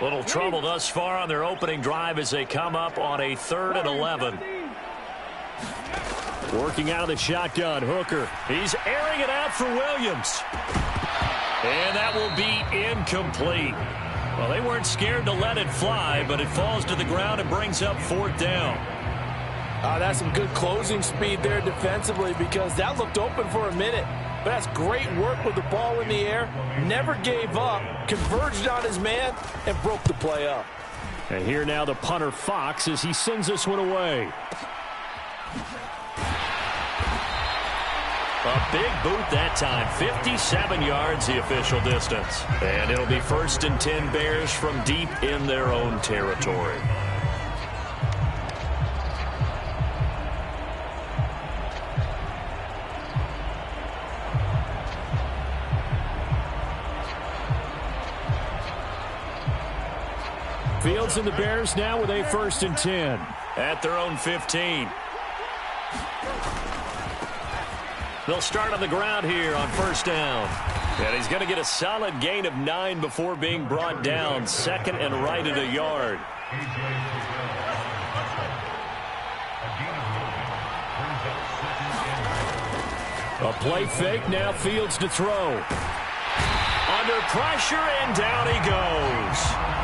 Little trouble thus far on their opening drive as they come up on a 3rd and 11. Working out of the shotgun, Hooker. He's airing it out for Williams. And that will be incomplete. Well, they weren't scared to let it fly, but it falls to the ground and brings up 4th down. That's some good closing speed there defensively because that looked open for a minute. But that's great work with the ball in the air. Never gave up, converged on his man, and broke the play up. And here now the punter Fox as he sends this one away. A big boot that time. 57 yards the official distance. And it'll be 1st and 10 Bears from deep in their own territory. Fields and the Bears now with a 1st and 10 at their own 15. They'll start on the ground here on 1st down. And he's going to get a solid gain of 9 before being brought down. 2nd and right at a yard. A play fake, now Fields to throw. Under pressure, and down he goes.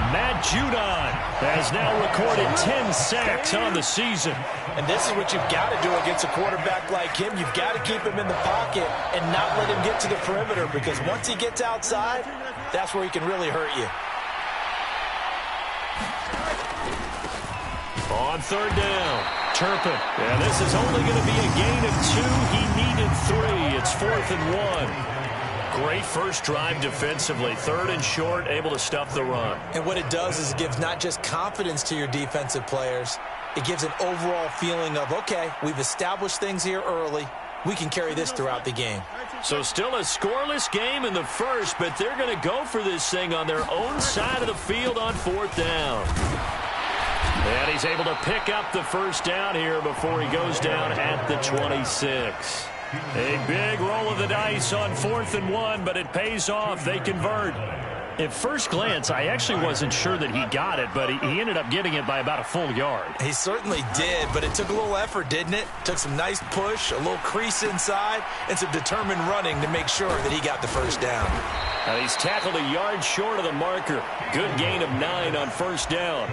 Matt Judon has now recorded 10 sacks on the season. And this is what you've got to do against a quarterback like him. You've got to keep him in the pocket and not let him get to the perimeter because once he gets outside, that's where he can really hurt you. On 3rd down, Turpin. And this is only going to be a gain of 2. He needed 3. It's 4th and 1. Great first drive defensively. 3rd and short, able to stuff the run. And what it does is it gives not just confidence to your defensive players, it gives an overall feeling of, okay, we've established things here early. We can carry this throughout the game. So still a scoreless game in the first, but they're going to go for this thing on their own side of the field on 4th down. And he's able to pick up the 1st down here before he goes down at the 26. A big roll of the dice on 4th and 1, but it pays off. They convert. At first glance, I actually wasn't sure that he got it, but he ended up getting it by about a full yard. He certainly did, but it took a little effort, didn't it? Took some nice push, a little crease inside, and some determined running to make sure that he got the 1st down. Now he's tackled a yard short of the marker. Good gain of 9 on 1st down.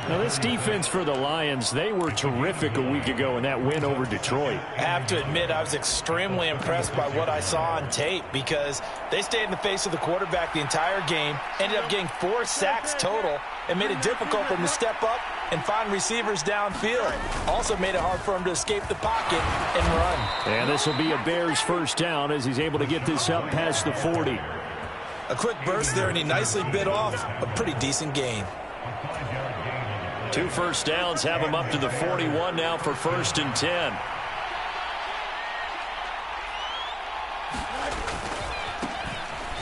Now, this defense for the Lions, they were terrific a week ago in that win over Detroit. I have to admit, I was extremely impressed by what I saw on tape because they stayed in the face of the quarterback the entire game, ended up getting 4 sacks total, and made it difficult for him to step up and find receivers downfield. Also made it hard for him to escape the pocket and run. And this will be a Bears 1st down as he's able to get this up past the 40. A quick burst there, and he nicely bit off a pretty decent gain. 2 first downs have him up to the 41 now for 1st and 10.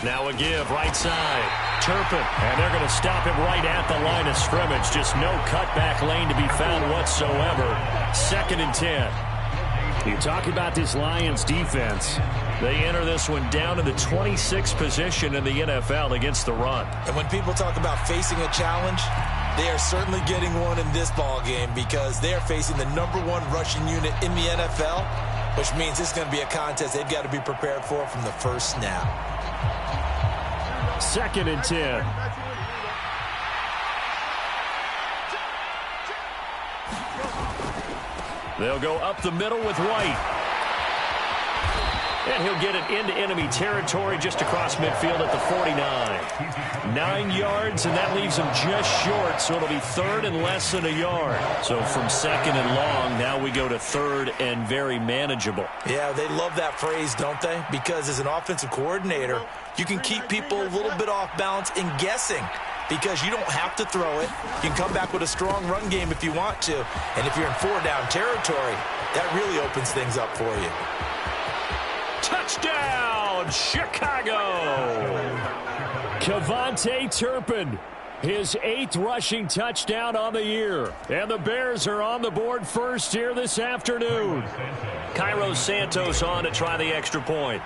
Now a give, right side. Turpin, and they're going to stop him right at the line of scrimmage. Just no cutback lane to be found whatsoever. 2nd and 10. You talk about this Lions defense. They enter this one down in the 26th position in the NFL against the run. And when people talk about facing a challenge, they are certainly getting one in this ball game because they are facing the #1 rushing unit in the NFL, which means this is going to be a contest they've got to be prepared for from the first snap. 2nd and 10. They'll go up the middle with White. And he'll get it into enemy territory just across midfield at the 49. 9 yards, and that leaves him just short, so it'll be 3rd and less than a yard. So from 2nd and long, now we go to 3rd and very manageable. Yeah, they love that phrase, don't they? Because as an offensive coordinator, you can keep people a little bit off balance and guessing because you don't have to throw it. You can come back with a strong run game if you want to. And if you're in 4-down territory, that really opens things up for you. Touchdown, Chicago! Kevontae Turpin, his 8th rushing touchdown on the year. And the Bears are on the board first here this afternoon. Cairo Santos on to try the extra point.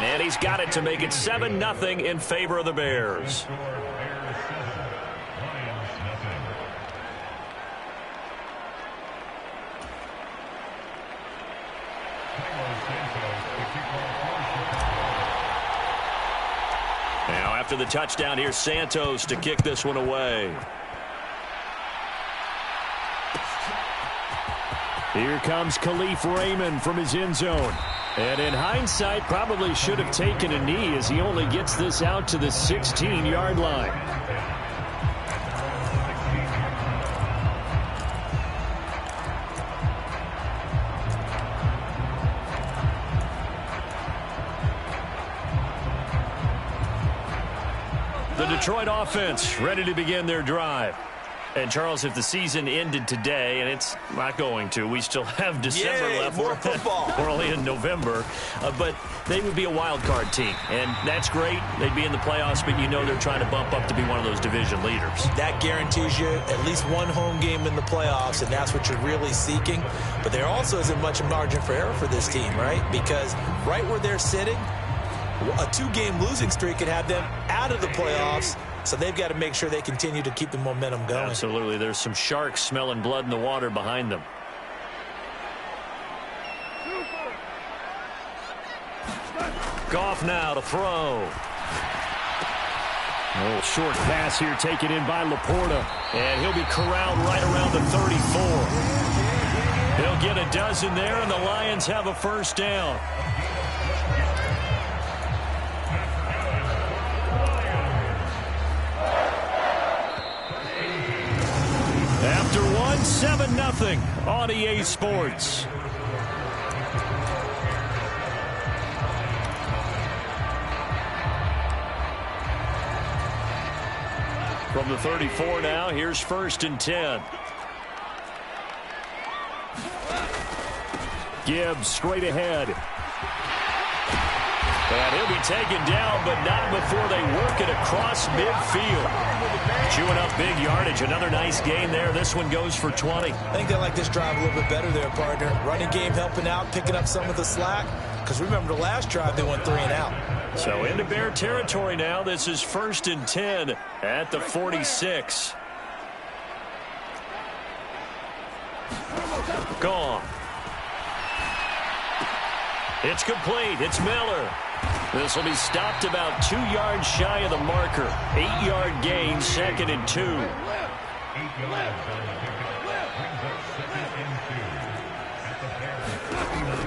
And he's got it to make it 7-0 in favor of the Bears. Now after the touchdown, here's Santos to kick this one away. Here comes Khalif Raymond from his end zone. And in hindsight, probably should have taken a knee as he only gets this out to the 16-yard line. The Detroit offense ready to begin their drive. And, Charles, if the season ended today, and it's not going to, we still have December left. More football. We're only in November. But they would be a wild card team. And that's great. They'd be in the playoffs, but you know they're trying to bump up to be one of those division leaders. That guarantees you at least one home game in the playoffs, and that's what you're really seeking. But there also isn't much margin for error for this team, right? Because right where they're sitting, a 2-game losing streak could have them out of the playoffs. So they've got to make sure they continue to keep the momentum going. Absolutely. There's some sharks smelling blood in the water behind them. Goff now to throw. A little short pass here taken in by Laporta. And he'll be corralled right around the 34. He'll get a dozen there, and the Lions have a first down. After 7-0 on EA Sports. From the 34 now, here's 1st and 10. Gibbs straight ahead. And he'll be taken down, but not before they work it across midfield. Chewing up big yardage. Another nice gain there. This one goes for 20. I think they like this drive a little bit better there, partner. Running game helping out, picking up some of the slack. Because remember, the last drive, they went 3 and out. So into Bear territory now. This is 1st and 10 at the 46. Gone. It's complete. It's Miller. This will be stopped about 2 yards shy of the marker. 8-yard gain, 2nd and 2.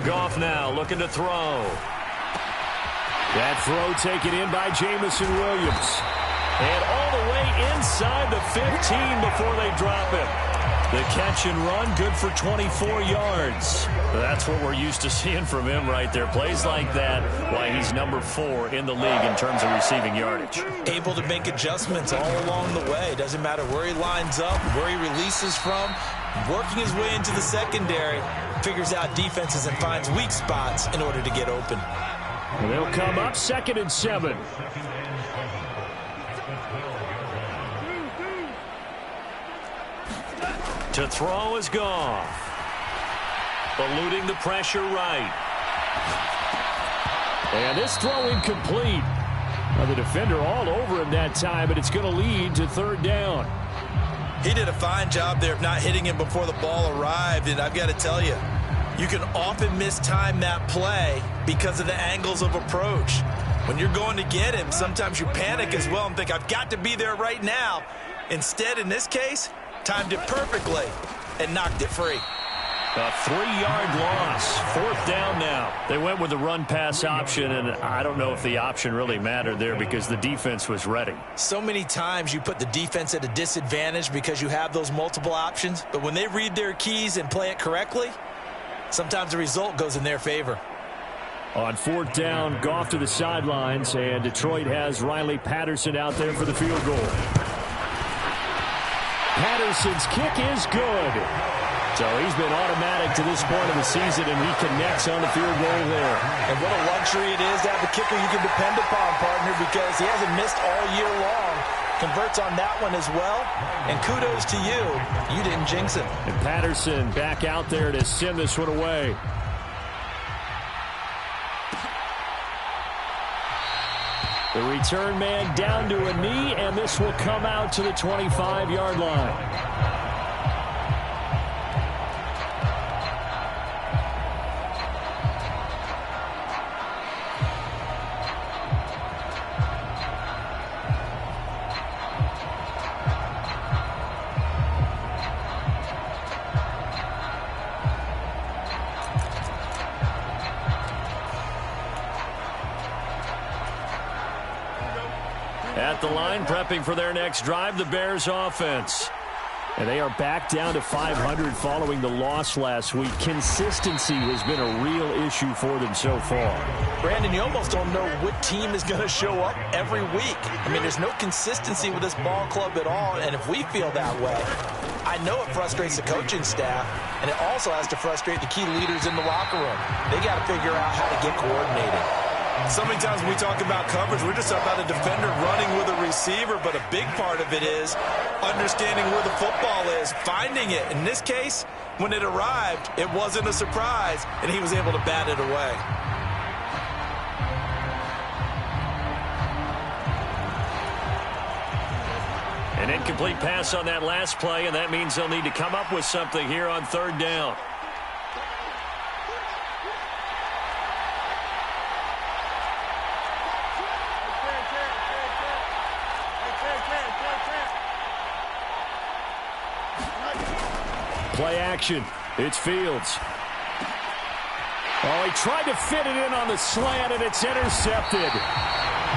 Goff now looking to throw. That throw taken in by Jamison Williams. And all the way inside the 15 before they drop it. The catch and run, good for 24 yards. That's what we're used to seeing from him right there. Plays like that, why he's number 4 in the league in terms of receiving yardage. Able to make adjustments all along the way. Doesn't matter where he lines up, where he releases from. Working his way into the secondary, figures out defenses and finds weak spots in order to get open. And they'll come up 2nd and 7. To throw is Goff. Eluding the pressure right. And this throw incomplete. Now the defender all over him that time, but it's going to lead to 3rd down. He did a fine job there of not hitting him before the ball arrived, and I've got to tell you, you can often mistime that play because of the angles of approach. When you're going to get him, sometimes you panic as well and think, I've got to be there right now. Instead, in this case, timed it perfectly and knocked it free. A 3-yard loss. 4th down now. They went with the run-pass option, and I don't know if the option really mattered there because the defense was ready. So many times you put the defense at a disadvantage because you have those multiple options, but when they read their keys and play it correctly, sometimes the result goes in their favor. On 4th down, Goff to the sidelines, and Detroit has Riley Patterson out there for the field goal. Patterson's kick is good. So he's been automatic to this point of the season, and he connects on the field goal there. And what a luxury it is to have a kicker you can depend upon, partner, because he hasn't missed all year long. Converts on that one as well. And kudos to you. You didn't jinx it. And Patterson back out there to send this one away. return man down to a knee, and this will come out to the 25-yard line. At the line, prepping for their next drive, the Bears offense. And they are back down to 500 following the loss last week. Consistency has been a real issue for them so far. Brandon, you almost don't know what team is going to show up every week. I mean, there's no consistency with this ball club at all, and if we feel that way, I know it frustrates the coaching staff, and it also has to frustrate the key leaders in the locker room. They got to figure out how to get coordinated. So many times when we talk about coverage, we're just talking about a defender running with a receiver, but a big part of it is understanding where the football is, finding it. In this case, when it arrived, it wasn't a surprise, and he was able to bat it away. An incomplete pass on that last play, and that means they'll need to come up with something here on third down. Play action. It's Fields. Oh, he tried to fit it in on the slant, and it's intercepted.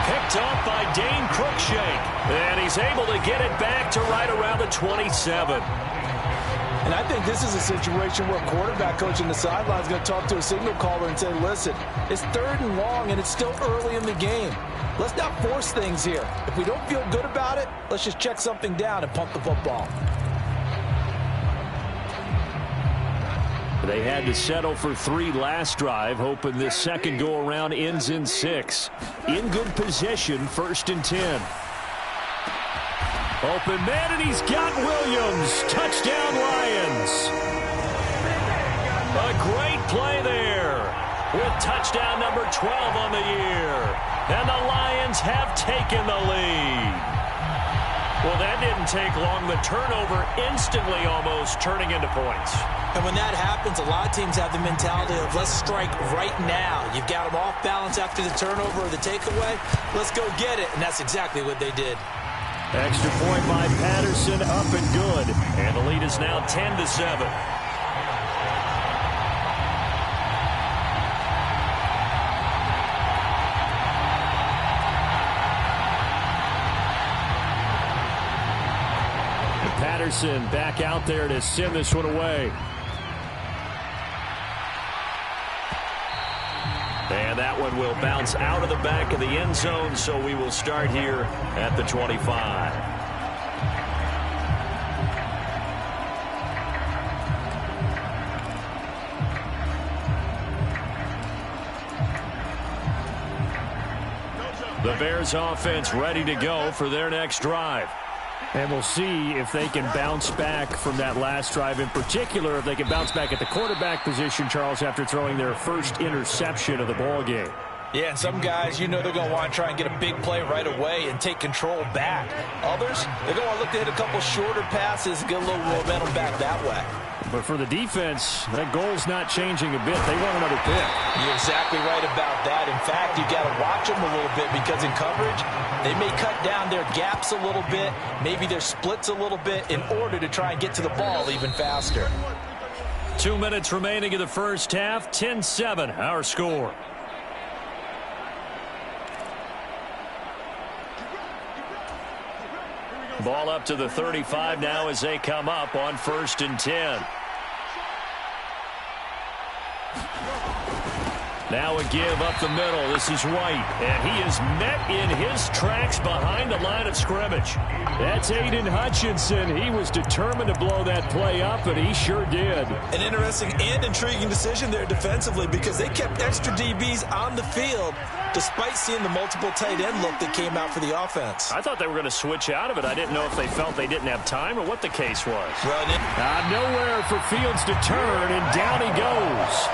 Picked off by Dane Cruikshank. And he's able to get it back to right around the 27. And I think this is a situation where a quarterback coach in the sideline is going to talk to a signal caller and say, listen, it's 3rd and long, and it's still early in the game. Let's not force things here. If we don't feel good about it, let's just check something down and pump the football. They had to settle for 3 last drive, hoping this second go-around ends in 6. In good position, 1st and 10. Open man, and he's got Williams. Touchdown, Lions. A great play there with touchdown number 12 on the year. And the Lions have taken the lead. Well, that didn't take long. The turnover instantly almost turning into points. And when that happens, a lot of teams have the mentality of let's strike right now. You've got them off balance after the turnover or the takeaway. Let's go get it. And that's exactly what they did. Extra point by Patterson, up and good. And the lead is now 10-7. Patterson back out there to send this one away. And that one will bounce out of the back of the end zone, so we will start here at the 25. The Bears offense ready to go for their next drive. And we'll see if they can bounce back from that last drive. In particular, if they can bounce back at the quarterback position, Charles, after throwing their first interception of the ball game. Yeah, and some guys, you know they're going to want to try and get a big play right away and take control back. Others, they're going to want to look to hit a couple shorter passes and get a little momentum back that way. But for the defense, that goal's not changing a bit. They want another pick. You're exactly right about that. In fact, you've got to watch them a little bit because in coverage, they may cut down their gaps a little bit, maybe their splits a little bit in order to try and get to the ball even faster. 2 minutes remaining in the first half. 10-7, our score. Ball up to the 35 now as they come up on 1st and 10. Now a give up the middle. This is White, and he is met in his tracks behind the line of scrimmage. That's Aiden Hutchinson. He was determined to blow that play up, and he sure did. An interesting and intriguing decision there defensively because they kept extra DBs on the field despite seeing the multiple tight end look that came out for the offense. I thought they were going to switch out of it. I didn't know if they felt they didn't have time or what the case was. Well, nowhere for Fields to turn, and down he goes.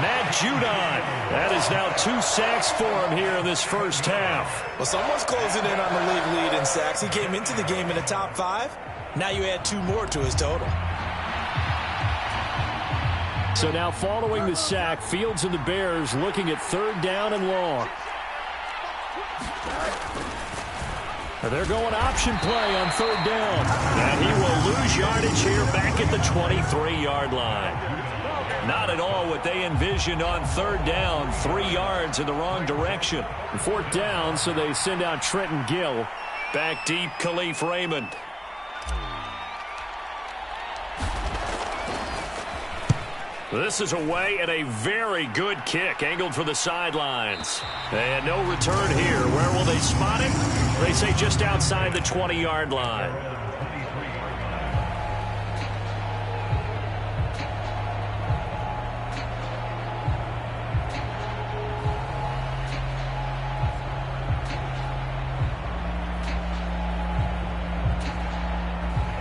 Matt Judon. That is now 2 sacks for him here in this first half. Well, someone's closing in on the league lead in sacks. He came into the game in the top 5. Now you add 2 more to his total. So now following the sack, Fields and the Bears looking at 3rd down and long. They're going option play on 3rd down. And he will lose yardage here back at the 23-yard line. Not at all what they envisioned on 3rd down. 3 yards in the wrong direction. 4th down, so they send out Trenton Gill. Back deep, Khalif Raymond. This is away and a very good kick, angled for the sidelines. And no return here. Where will they spot it? They say just outside the 20-yard line.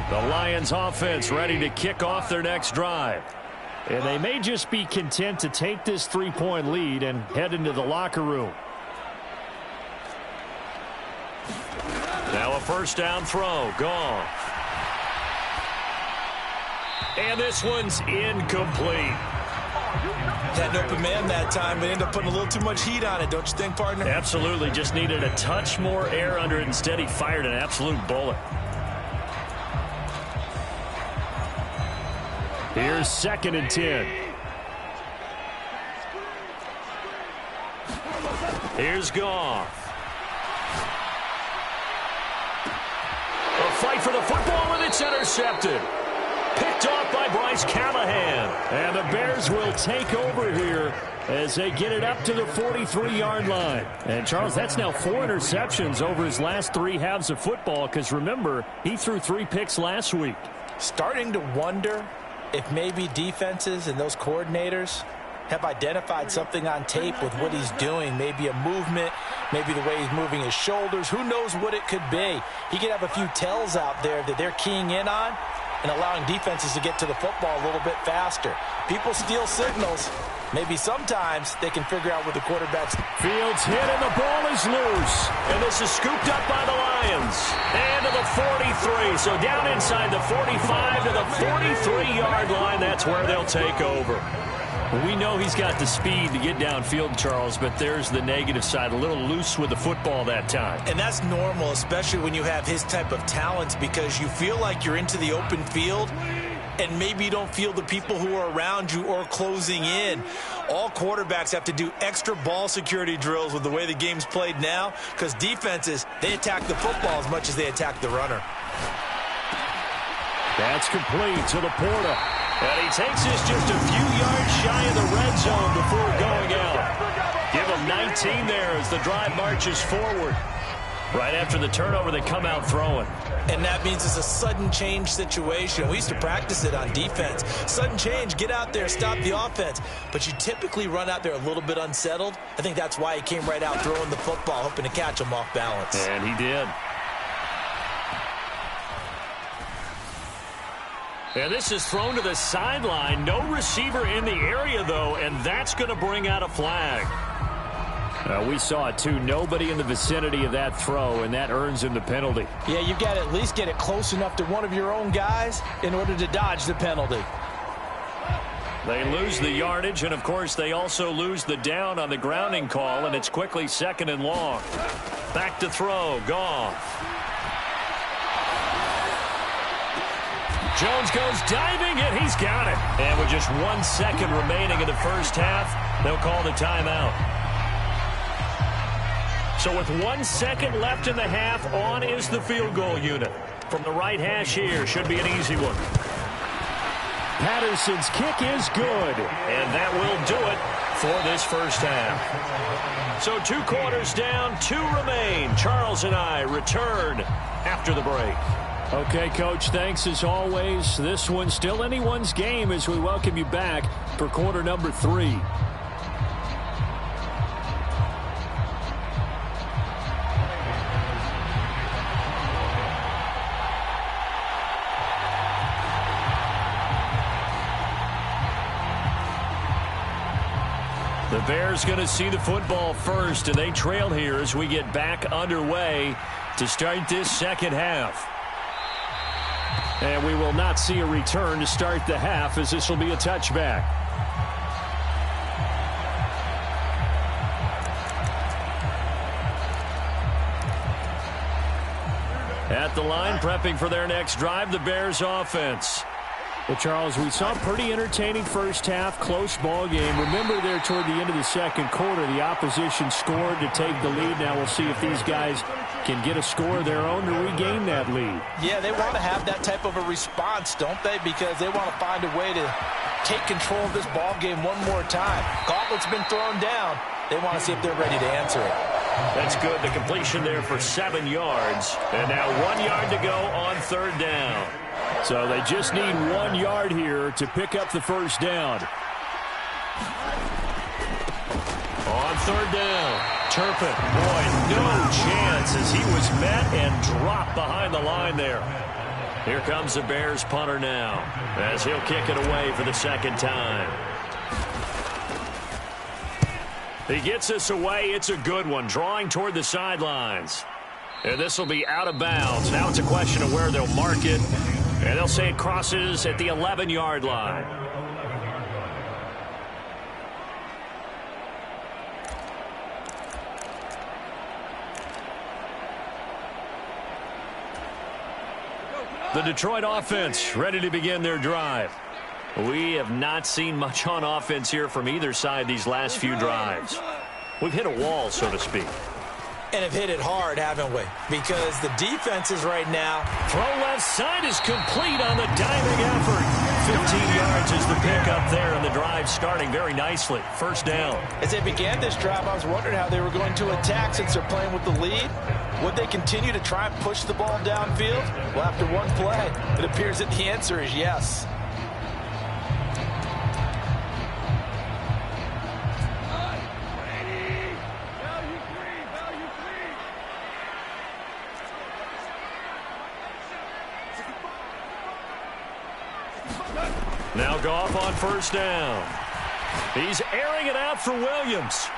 The Lions offense ready to kick off their next drive. And they may just be content to take this 3-point lead and head into the locker room. Now a first down throw. Gone. And this one's incomplete. Had an open man that time, but ended up putting a little too much heat on it, don't you think, partner? Absolutely. Just needed a touch more air under it. Instead, he fired an absolute bullet. Here's 2nd and 10. Here's Goff. A fight for the football, and it's intercepted. Picked off by Bryce Callahan. And the Bears will take over here as they get it up to the 43-yard line. And, Charles, that's now 4 interceptions over his last 3 halves of football, because, remember, he threw 3 picks last week. Starting to wonder if maybe defenses and those coordinators have identified something on tape with what he's doing. Maybe a movement, maybe the way he's moving his shoulders. Who knows what it could be? He could have a few tells out there that they're keying in on and allowing defenses to get to the football a little bit faster. People steal signals. Maybe sometimes they can figure out what the quarterback's... Fields hit and the ball is loose. And this is scooped up by the Lions. And to the 43. So down inside the 45 to the 43-yard line. That's where they'll take over. We know he's got the speed to get downfield, Charles, but there's the negative side. A little loose with the football that time. And that's normal, especially when you have his type of talents, because you feel like you're into the open field and maybe you don't feel the people who are around you or closing in. All quarterbacks have to do extra ball security drills with the way the game's played now, because defenses, they attack the football as much as they attack the runner. That's complete to Laporta. And he takes this just a few yards shy of the red zone before going out. Give him 19 there as the drive marches forward. Right after the turnover, they come out throwing. And that means it's a sudden change situation. We used to practice it on defense. Sudden change, get out there, stop the offense. But you typically run out there a little bit unsettled. I think that's why he came right out throwing the football, hoping to catch him off balance. And he did. And this is thrown to the sideline. No receiver in the area, though, and that's going to bring out a flag. We saw it, too. Nobody in the vicinity of that throw, and that earns him the penalty. Yeah, you've got to at least get it close enough to one of your own guys in order to dodge the penalty. They lose the yardage, and, of course, they also lose the down on the grounding call, and it's quickly 2nd and long. Back to throw. Goff. Jones goes diving, and he's got it. And with just 1 second remaining in the first half, they'll call the timeout. So with 1 second left in the half, on is the field goal unit. From the right hash here, should be an easy one. Patterson's kick is good. And that will do it for this first half. So 2 quarters down, 2 remain. Charles and I return after the break. Okay, Coach, thanks as always. This one's still anyone's game as we welcome you back for quarter number 3. The Bears going to see the football first, and they trail here as we get back underway to start this second half. And we will not see a return to start the half, as this will be a touchback. At the line, prepping for their next drive, the Bears offense. Well, Charles, we saw a pretty entertaining first half, close ball game. Remember there toward the end of the second quarter, the opposition scored to take the lead. Now we'll see if these guys can get a score of their own to regain that lead. Yeah, they want to have that type of a response, don't they? Because they want to find a way to take control of this ball game one more time. Gauntlet's been thrown down. They want to see if they're ready to answer it. That's good. The completion there for 7 yards. And now 1 yard to go on third down. So they just need 1 yard here to pick up the first down. On third down, Turpin. Boy, no chance as he was met and dropped behind the line there. Here comes the Bears punter now as he'll kick it away for the second time. He gets this away. It's a good one, drawing toward the sidelines. And this will be out of bounds. Now it's a question of where they'll mark it. And they'll say it crosses at the 11-yard line. The Detroit offense ready to begin their drive. We have not seen much on offense here from either side these last few drives. We've hit a wall, so to speak. And have hit it hard, haven't we? Because the defenses right now. Throw left side is complete on the diving effort. 15 yards is the pickup there, and the drive starting very nicely. First down. As they began this drive, I was wondering how they were going to attack since they're playing with the lead. Would they continue to try and push the ball downfield? Well, after one play, it appears that the answer is yes. Now Goff on first down. He's airing it out for Williams.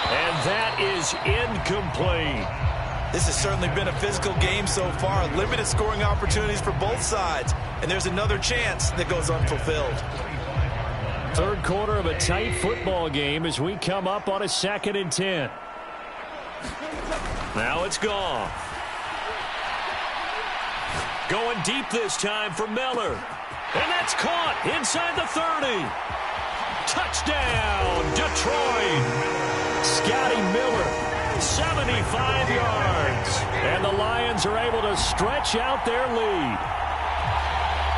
And that is incomplete. This has certainly been a physical game so far. Limited scoring opportunities for both sides. And there's another chance that goes unfulfilled. Third quarter of a tight football game as we come up on a 2nd and 10. Now it's Goff. Going deep this time for Miller. And that's caught inside the 30. Touchdown, Detroit. Scotty Miller, 75 yards. And the Lions are able to stretch out their lead.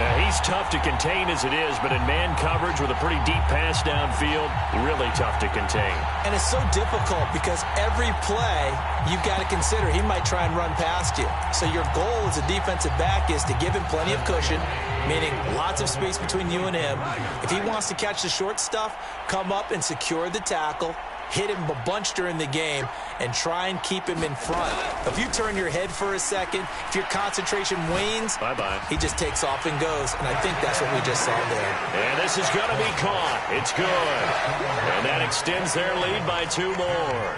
Now, he's tough to contain as it is, but in man coverage with a pretty deep pass downfield, really tough to contain. And it's so difficult because every play you've got to consider he might try and run past you. So your goal as a defensive back is to give him plenty of cushion, meaning lots of space between you and him. If he wants to catch the short stuff, come up and secure the tackle, hit him a bunch during the game, and try and keep him in front. If you turn your head for a second, if your concentration wanes, bye-bye. He just takes off and goes, and I think that's what we just saw there. And this is going to be caught. It's good. And that extends their lead by 2 more.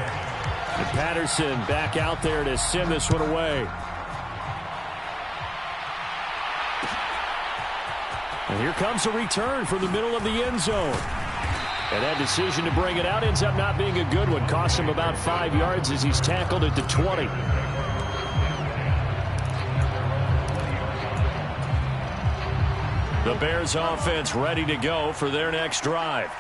And Patterson back out there to send this one away. And here comes a return from the middle of the end zone. And that decision to bring it out ends up not being a good one. Costs him about 5 yards as he's tackled at the 20. The Bears offense ready to go for their next drive.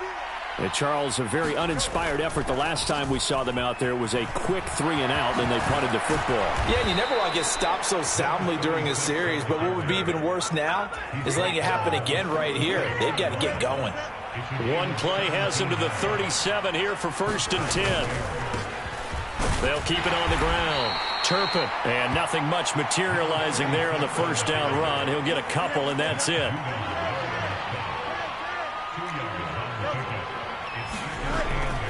And Charles, a very uninspired effort. The last time we saw them out there was a quick 3 and out, and they punted the football. Yeah, and you never want to get stopped so soundly during a series, but what would be even worse now is letting it happen again right here. They've got to get going. One play has him to the 37 here for 1st and 10. They'll keep it on the ground. Turpin, and nothing much materializing there on the first down run. He'll get a couple, and that's it.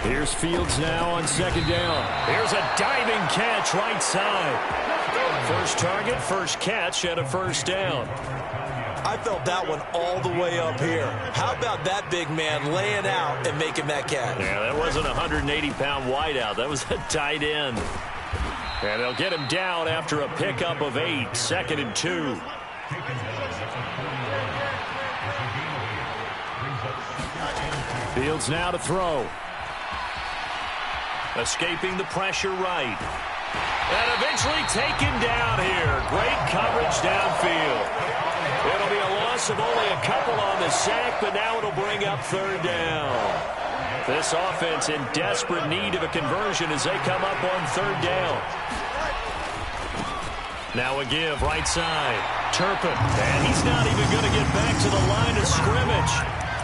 Here's Fields now on 2nd down. Here's a diving catch right side. First target, first catch, and a first down. I felt that one all the way up here. How about that big man laying out and making that catch? Yeah, that wasn't a 180-pound wideout. That was a tight end. And they'll get him down after a pickup of 8, 2nd and 2. Fields now to throw. Escaping the pressure right. And eventually taken down here. Great coverage downfield. It'll be a loss of only a couple on the sack, but now it'll bring up 3rd down. This offense in desperate need of a conversion as they come up on 3rd down. Now a give, right side. Turpin, and he's not even going to get back to the line of scrimmage.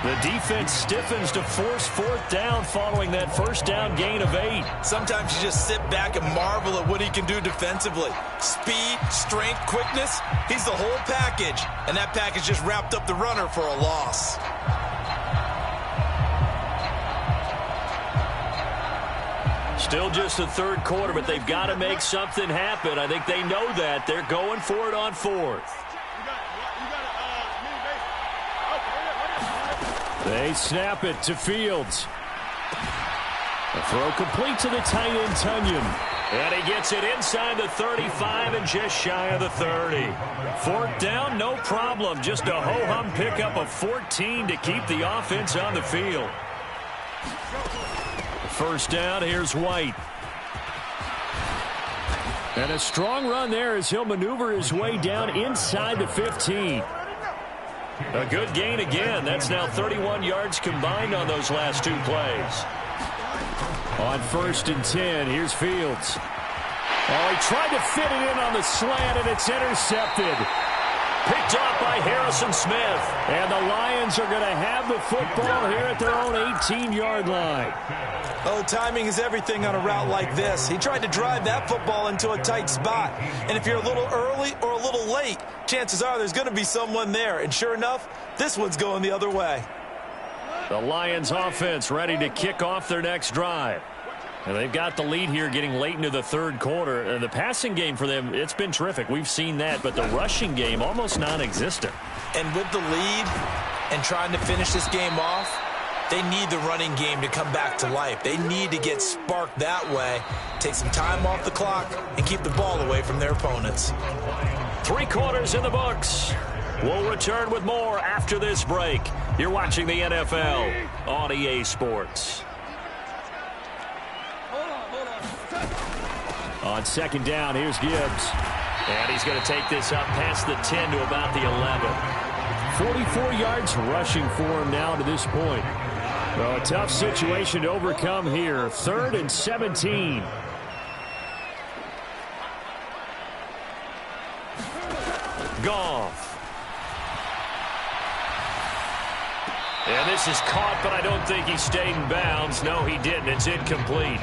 The defense stiffens to force 4th down following that 1st down gain of 8. Sometimes you just sit back and marvel at what he can do defensively. Speed, strength, quickness, he's the whole package. And that package just wrapped up the runner for a loss. Still just the 3rd quarter, but they've got to make something happen. I think they know that. They're going for it on 4th. They snap it to Fields. The throw complete to the tight end, Tunyon. And he gets it inside the 35 and just shy of the 30. 4th down, no problem. Just a ho-hum pickup of 14 to keep the offense on the field. 1st down, here's White. And a strong run there as he'll maneuver his way down inside the 15. A good gain again. That's now 31 yards combined on those last 2 plays. On 1st and 10, here's Fields. Oh, he tried to fit it in on the slant, and it's intercepted. Picked off by Harrison Smith. And the Lions are going to have the football here at their own 18-yard line. Oh, timing is everything on a route like this. He tried to drive that football into a tight spot. And if you're a little early or a little late, chances are there's going to be someone there. And sure enough, this one's going the other way. The Lions offense ready to kick off their next drive. And they've got the lead here getting late into the 3rd quarter. And the passing game for them, it's been terrific. We've seen that. But the rushing game, almost non-existent. And with the lead and trying to finish this game off, they need the running game to come back to life. They need to get sparked that way, take some time off the clock, and keep the ball away from their opponents. 3 quarters in the books. We'll return with more after this break. You're watching the NFL on EA Sports. On 2nd down, here's Gibbs. And he's going to take this up past the 10 to about the 11. 44 yards rushing for him now to this point. Well, a tough situation to overcome here. 3rd and 17. Goff. And this is caught, but I don't think he stayed in bounds. No, he didn't. It's incomplete.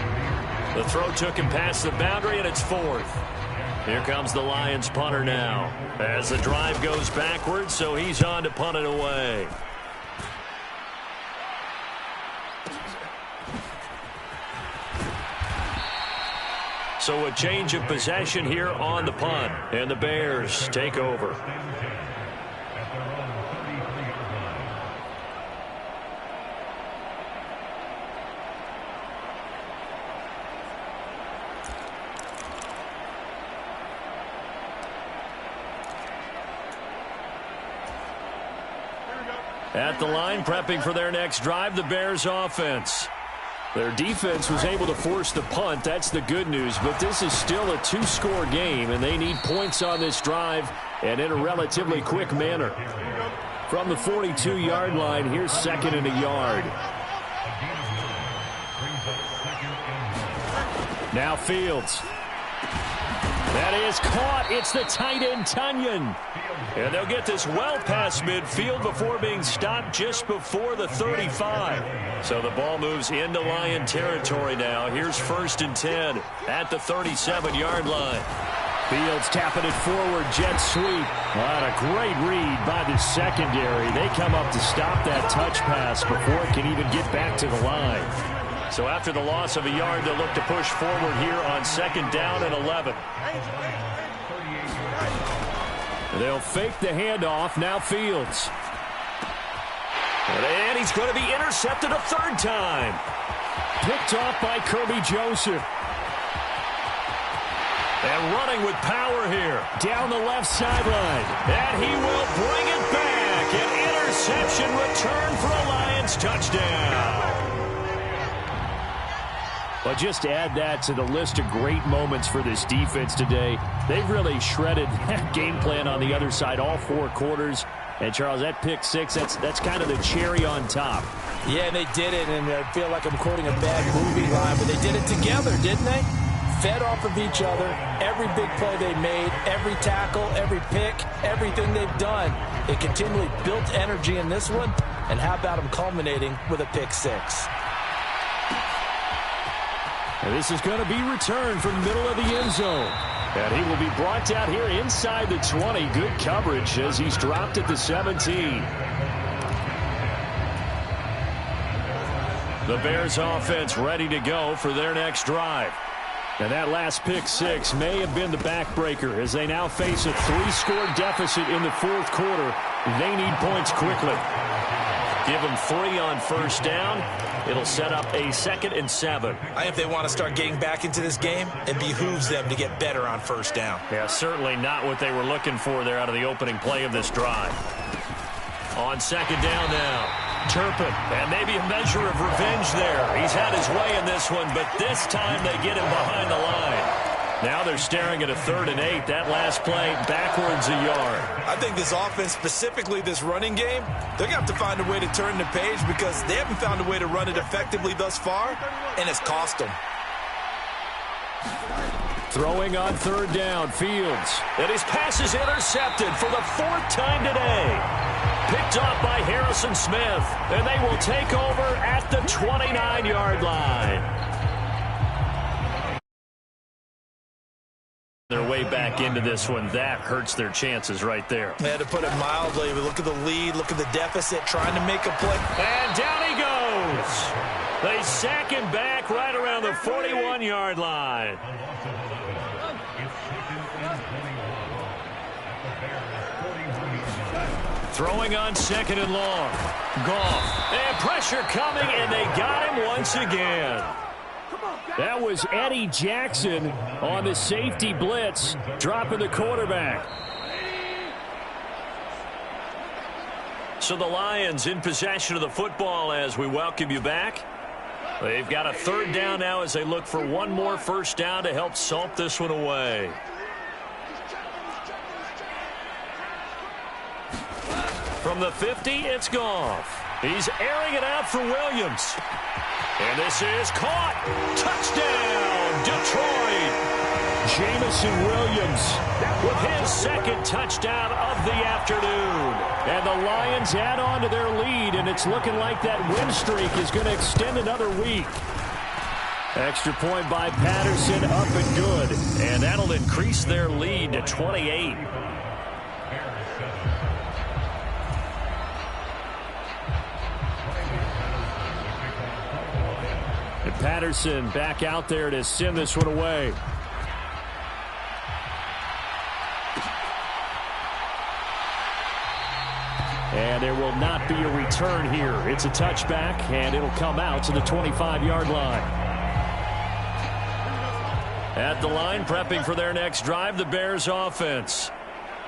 The throw took him past the boundary, and it's 4th. Here comes the Lions punter now. As the drive goes backwards, so he's on to punt it away. So a change of possession here on the punt, and the Bears take over. At the line, prepping for their next drive, the Bears offense. Their defense was able to force the punt. That's the good news. But this is still a 2-score game, and they need points on this drive and in a relatively quick manner. From the 42-yard line, here's 2nd and a yard. Now Fields. That is caught. It's the tight end, Tunyon. And they'll get this well past midfield before being stopped just before the 35. So the ball moves into Lion territory now. Here's 1st and 10 at the 37-yard line. Fields tapping it forward, jet sweep. What a great read by the secondary. They come up to stop that touch pass before it can even get back to the line. So after the loss of a yard, they'll look to push forward here on 2nd down and 11. They'll fake the handoff. Now Fields. And he's going to be intercepted a third time. Picked off by Kirby Joseph. And running with power here. Down the left sideline. And he will bring it back. An interception return for a Lions touchdown. But just add that to the list of great moments for this defense today. They've really shredded that game plan on the other side all 4 quarters. And, Charles, that pick six, that's kind of the cherry on top. Yeah, they did it, and I feel like I'm quoting a bad movie line, but they did it together, didn't they? Fed off of each other, every big play they made, every tackle, every pick, everything they've done. They continually built energy in this one, and how about them culminating with a pick six? And this is going to be returned from the middle of the end zone. And he will be brought down here inside the 20. Good coverage as he's dropped at the 17. The Bears offense ready to go for their next drive. And that last pick six may have been the backbreaker as they now face a 3-score deficit in the 4th quarter. They need points quickly. Give them 3 on first down. It'll set up a 2nd and 7. If they want to start getting back into this game, it behooves them to get better on first down. Yeah, certainly not what they were looking for there out of the opening play of this drive. On 2nd down now, Turpin, and maybe a measure of revenge there. He's had his way in this one, but this time they get him behind the line. Now they're staring at a 3rd and 8. That last play backwards a yard. I think this offense, specifically this running game, they're going to have to find a way to turn the page because they haven't found a way to run it effectively thus far, and it's cost them. Throwing on 3rd down, Fields. And his pass is intercepted for the 4th time today. Picked off by Harrison Smith, and they will take over at the 29-yard line. Their way back into this one, that hurts their chances right there. To put it mildly, we look at the lead, look at the deficit, trying to make a play. And down he goes. They sack him back right around the 41-yard line. Throwing on 2nd and long. Goff. And pressure coming, and they got him once again. That was Eddie Jackson on the safety blitz, dropping the quarterback. So the Lions in possession of the football as we welcome you back. They've got a 3rd down now as they look for one more first down to help salt this one away. From the 50, it's Goff. He's airing it out for Williams. And this is caught. Touchdown, Detroit. Jamison Williams with his 2nd touchdown of the afternoon. And the Lions add on to their lead, and it's looking like that win streak is going to extend another week. Extra point by Patterson, up and good. And that'll increase their lead to 28. And Patterson back out there to send this one away. And there will not be a return here. It's a touchback, and it'll come out to the 25-yard line. At the line, prepping for their next drive, the Bears offense.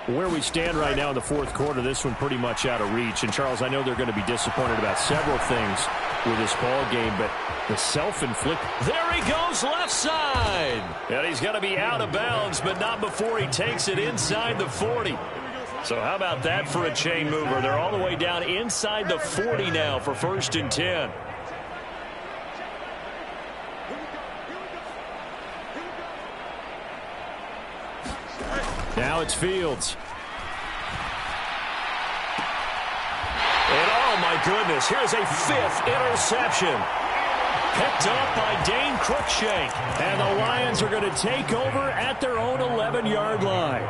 Where we stand right now in the 4th quarter, this one pretty much out of reach. And, Charles, I know they're going to be disappointed about several things with this ball game, but the self-inflict. There he goes, left side. And he's going to be out of bounds, but not before he takes it inside the 40. So how about that for a chain mover? They're all the way down inside the 40 now for 1st and 10. Now it's Fields. And oh my goodness, here's a 5th interception. Picked up by Dane Cruikshank. And the Lions are going to take over at their own 11-yard line.